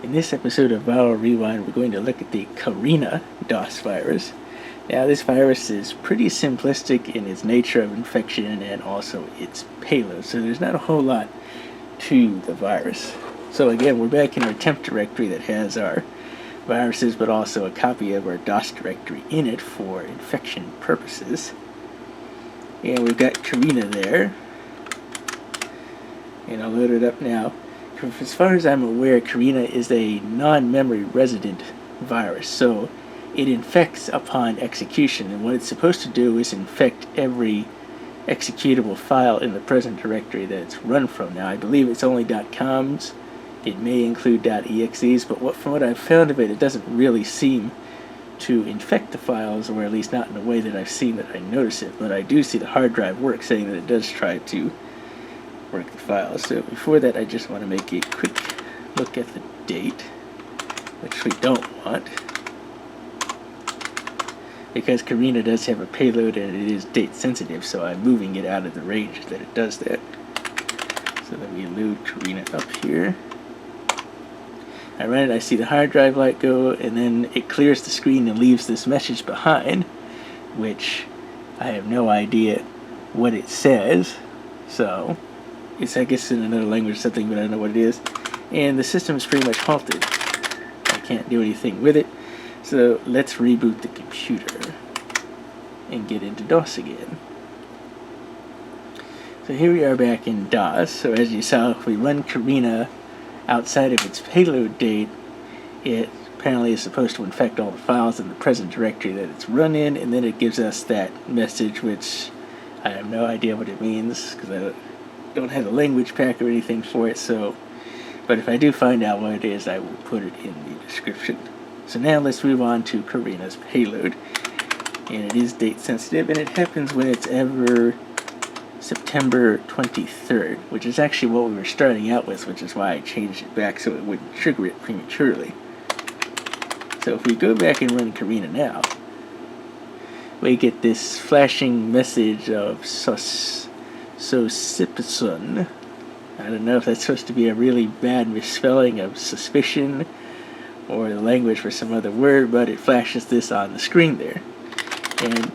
In this episode of Viral Rewind, we're going to look at the Karina DOS virus. Now, this virus is pretty simplistic in its nature of infection and also its payload, so there's not a whole lot to the virus. So again, we're back in our temp directory that has our viruses, but also a copy of our DOS directory in it for infection purposes. And we've got Karina there. And I'll load it up now. As far as I'm aware, Karina is a non-memory resident virus, so it infects upon execution, and what it's supposed to do is infect every executable file in the present directory that it's run from. Now, I believe it's only .coms. It may include .exes, but from what I've found of it, it doesn't really seem to infect the files, or at least not in a way that I've seen that I notice it. But I do see the hard drive work, saying that it does try to work the files. So before that, I just want to make a quick look at the date, which we don't want, because Karina does have a payload and it is date sensitive, so I'm moving it out of the range that it does that. So let me load Karina up here. I run it, I see the hard drive light go, and then it clears the screen and leaves this message behind, which I have no idea what it says. So it's, I guess, in another language or something, but I don't know what it is. And the system is pretty much halted. I can't do anything with it. So let's reboot the computer and get into DOS again. So here we are back in DOS. So as you saw, if we run Karina outside of its payload date, it apparently is supposed to infect all the files in the present directory that it's run in, and then it gives us that message, which I have no idea what it means, because I don't have a language pack or anything for it. So, but if I do find out what it is, I will put it in the description. So now let's move on to Karina's payload, and it is date sensitive, and it happens when it's ever September 23rd, which is actually what we were starting out with, which is why I changed it back so it wouldn't trigger it prematurely. So if we go back and run Karina now, we get this flashing message of SOSIPISUN. I don't know if that's supposed to be a really bad misspelling of suspicion or the language for some other word, but it flashes this on the screen there. And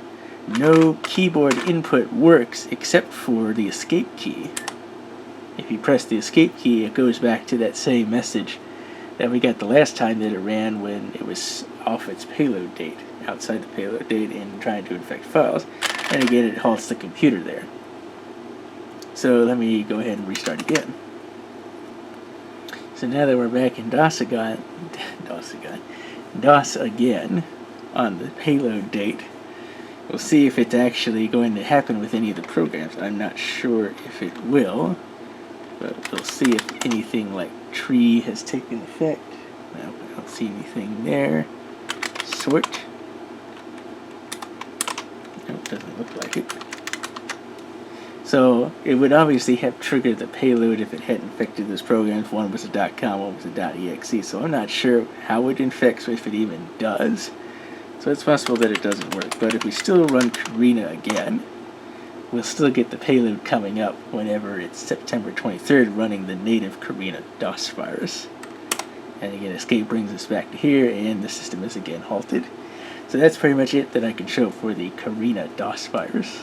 no keyboard input works except for the escape key. If you press the escape key, it goes back to that same message that we got the last time that it ran when it was off its payload date, outside the payload date, and trying to infect files. And again, it halts the computer there. So let me go ahead and restart again. So now that we're back in DOS again on the payload date, we'll see if it's actually going to happen with any of the programs. I'm not sure if it will, but we'll see if anything like tree has taken effect. No, I don't see anything there. Sort. Nope, doesn't look like it. So it would obviously have triggered the payload if it had infected those programs. One was a .com, one was a .exe. So I'm not sure how it infects, or if it even does. So it's possible that it doesn't work. But if we still run Karina again, we'll still get the payload coming up whenever it's September 23rd, running the native Karina DOS virus. And again, escape brings us back to here, and the system is again halted. So that's pretty much it that I can show for the Karina DOS virus.